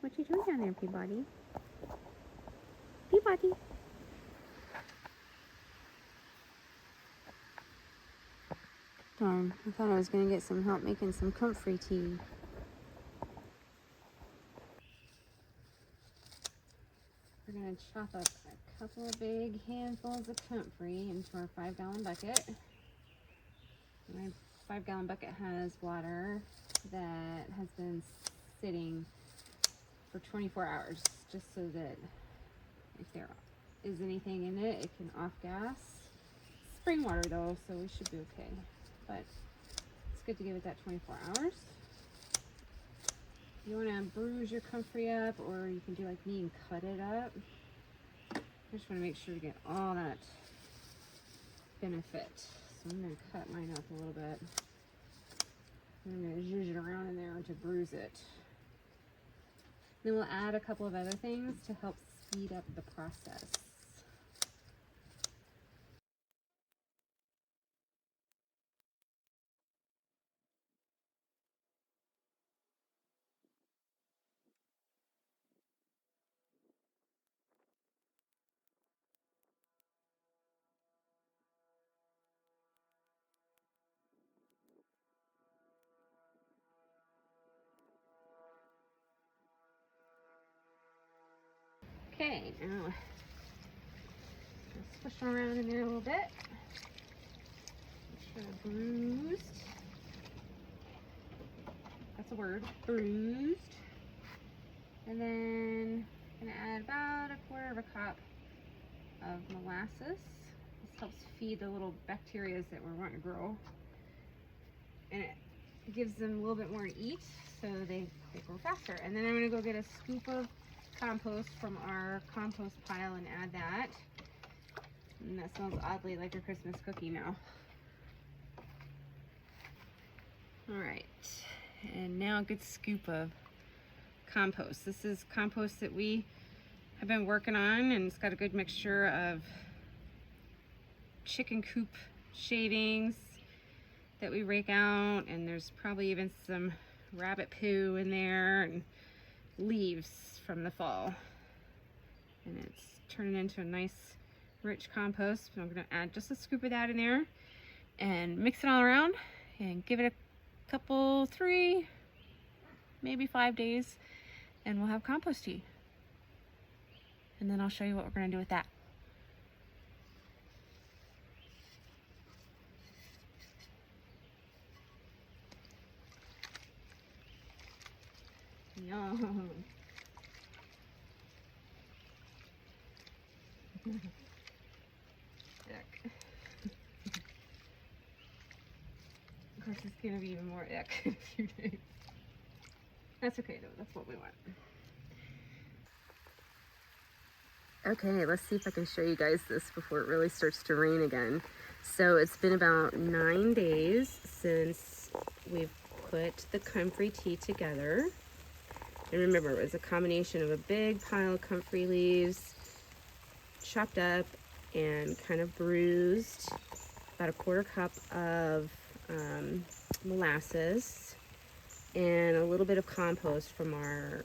What you doing down there, Peabody? Peabody. Darn, I thought I was going to get some help making some comfrey tea. We're going to chop up a couple of big handfuls of comfrey into our 5-gallon bucket. My 5-gallon bucket has water that has been sitting for 24 hours, just so that if there is anything in it, it can off gas. Spring water though, so we should be okay. But it's good to give it that 24 hours. You want to bruise your comfrey up, or you can do like me and cut it up. I just want to make sure to get all that benefit. So I'm going to cut mine up a little bit. I'm going to zhuzh it around in there to bruise it. Then we'll add a couple of other things to help speed up the process. Okay, now let's push around in there a little bit. Make sure it's bruised. That's a word, bruised. And then I'm gonna add about 1/4 cup of molasses. This helps feed the little bacteria that we're wanting to grow. And it gives them a little bit more to eat, so they grow faster. And then I'm gonna go get a scoop of compost from our compost pile and add that. And that smells oddly like a Christmas cookie now. All right, and now a good scoop of compost. This is compost that we have been working on, and it's got a good mixture of chicken coop shavings that we rake out, and there's probably even some rabbit poo in there and leaves from the fall, and it's turning into a nice rich compost. I'm going to add just a scoop of that in there and mix it all around and give it a couple, 3, maybe 5 days, and we'll have compost tea. And then I'll show you what we're going to do with that. Yum. Ick. Of course, it's gonna be even more ick in a few days. That's okay though, that's what we want. Okay, let's see if I can show you guys this before it really starts to rain again. So it's been about 9 days since we've put the comfrey tea together. And remember, it was a combination of a big pile of comfrey leaves, chopped up and kind of bruised, about 1/4 cup of molasses, and a little bit of compost from our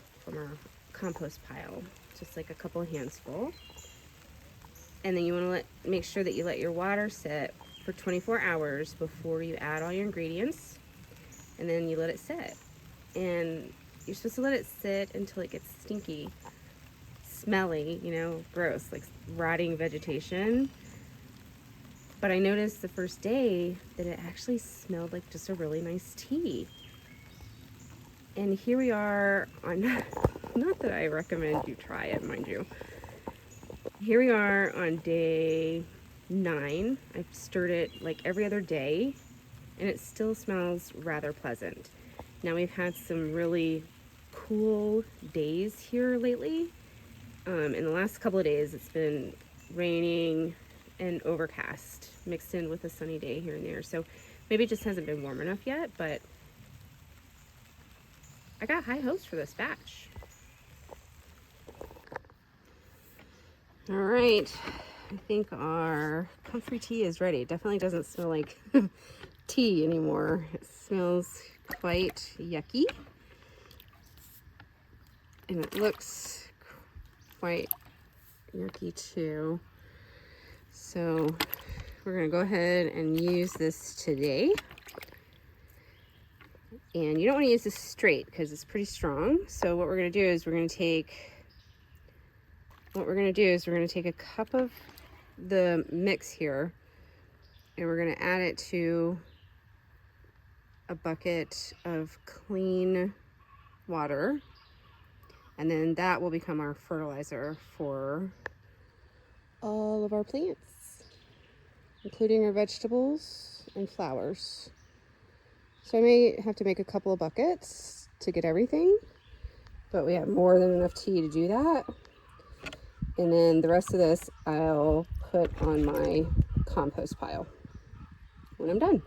compost pile, just like a couple of handsful. And then you want to make sure that you let your water sit for 24 hours before you add all your ingredients, and then you let it sit. And you're supposed to let it sit until it gets stinky, smelly, you know, gross, like rotting vegetation. But I noticed the first day that it actually smelled like just a really nice tea. And here we are on, not that I recommend you try it, mind you. Here we are on day 9. I've stirred it like every other day, and it still smells rather pleasant. Now we've had some really cool days here lately. In the last couple of days, it's been raining and overcast, mixed in with a sunny day here and there. So maybe it just hasn't been warm enough yet, but I got high hopes for this batch. All right, I think our comfrey tea is ready. It definitely doesn't smell like tea anymore. It smells quite yucky. And it looks quite yucky too. So we're gonna go ahead and use this today. And you don't want to use this straight because it's pretty strong. So what we're gonna do is we're gonna take a cup of the mix here, and we're gonna add it to a bucket of clean water, and then that will become our fertilizer for all of our plants, including our vegetables and flowers. So I may have to make a couple of buckets to get everything, but we have more than enough tea to do that. And then the rest of this I'll put on my compost pile when I'm done.